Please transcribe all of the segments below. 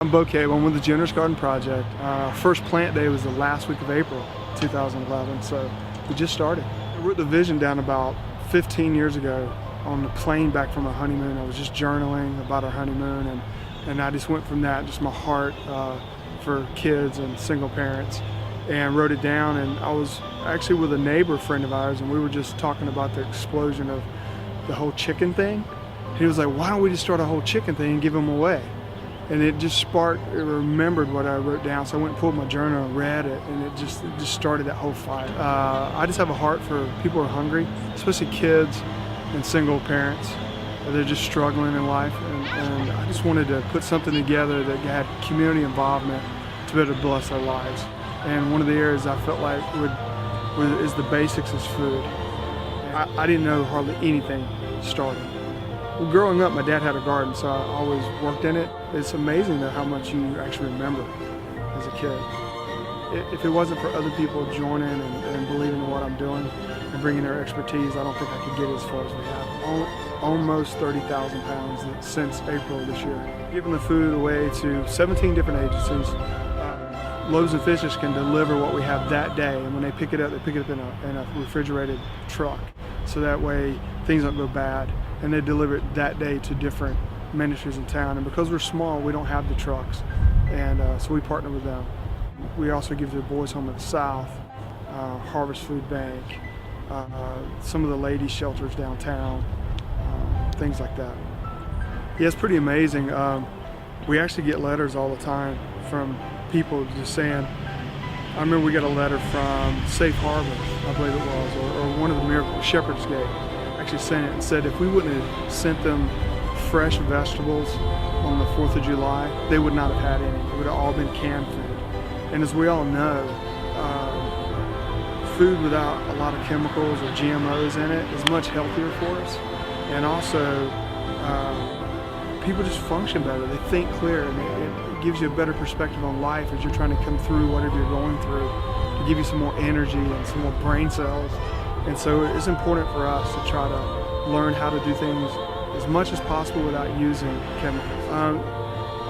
I'm Bo Cable. I'm with the Generous Garden Project. First plant day was the last week of April 2011, so we just started. I wrote the vision down about 15 years ago on the plane back from our honeymoon. I was just journaling about our honeymoon, and I just went from that, just my heart for kids and single parents, and wrote it down. And I was actually with a neighbor friend of ours, and we were just talking about the explosion of the whole chicken thing. And he was like, why don't we just start a whole chicken thing and give them away? And it just sparked, it remembered what I wrote down. So I went and pulled my journal and read it, and it just started that whole fire. I just have a heart for people who are hungry, especially kids and single parents. They're just struggling in life, and I just wanted to put something together that had community involvement to be able to bless their lives. And one of the areas I felt like is the basics is food. I didn't know hardly anything starting. Well, growing up, my dad had a garden, so I always worked in it. It's amazing though how much you actually remember as a kid. If it wasn't for other people joining and believing in what I'm doing and bringing their expertise, I don't think I could get as far as we have. Almost 30,000 pounds since April of this year. Giving the food away to 17 different agencies. Loaves and Fishes can deliver what we have that day, and when they pick it up in a refrigerated truck. So that way things don't go bad, and they deliver it that day to different ministries in town. And because we're small, we don't have the trucks, and so we partner with them. We also give to the Boys Home of the South, Harvest Food Bank, some of the ladies' shelters downtown, things like that. Yeah, it's pretty amazing. We actually get letters all the time from people just saying, I remember we got a letter from Safe Harbor, I believe it was, or one of the Miracle Shepherd's Gate, actually sent it and said if we wouldn't have sent them fresh vegetables on the 4th of July, they would not have had any. It would have all been canned food. And as we all know, food without a lot of chemicals or GMOs in it is much healthier for us. And also, people just function better. They think clear, and it gives you a better perspective on life as you're trying to come through whatever you're going through, to give you some more energy and some more brain cells. And so it's important for us to try to learn how to do things as much as possible without using chemicals.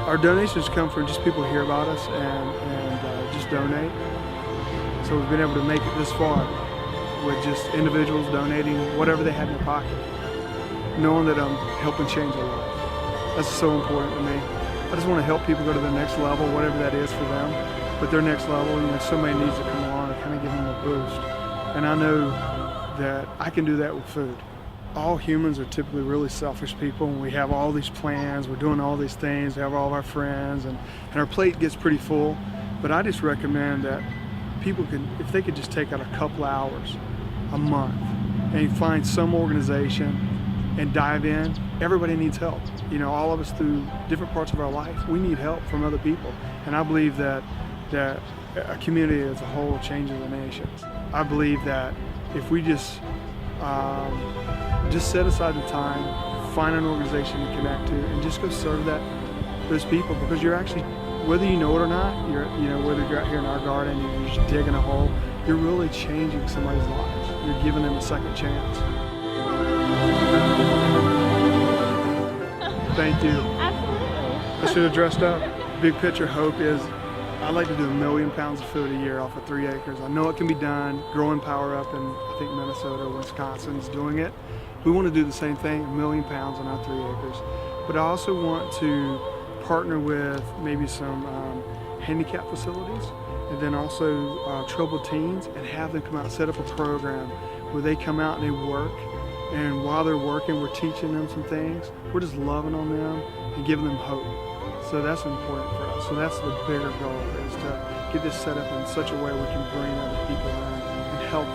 Our donations come from just people who hear about us and just donate. So we've been able to make it this far with just individuals donating whatever they had in their pocket, knowing that I'm helping change their life. That's so important to me. I just want to help people go to the next level, whatever that is for them. But their next level, somebody needs to come along and kind of give them a boost. And I know that I can do that with food. All humans are typically really selfish people, and we have all these plans, we're doing all these things, we have all of our friends, and our plate gets pretty full. But I just recommend that people can, if they could just take out a couple hours a month and find some organization and dive in. Everybody needs help. All of us through different parts of our life, we need help from other people. And I believe that a community as a whole changes a nation. I believe that if we just set aside the time, find an organization to connect to, and just go serve those people, because you're actually, whether you know it or not, whether you're out here in our garden, you're just digging a hole, you're really changing somebody's lives. You're giving them a second chance. Thank you. Absolutely. I should have dressed up. Big picture hope is I'd like to do 1 million pounds of food a year off of 3 acres. I know it can be done. Growing Power up in, I think, Minnesota or Wisconsin's doing it. We want to do the same thing, 1 million pounds on our 3 acres. But I also want to partner with maybe some handicap facilities, and then also troubled teens, and have them come out and set up a program where they come out and they work. And while they're working, we're teaching them some things. We're just loving on them and giving them hope. So that's important for us. So that's the bigger goal, is to get this set up in such a way we can bring other people in and help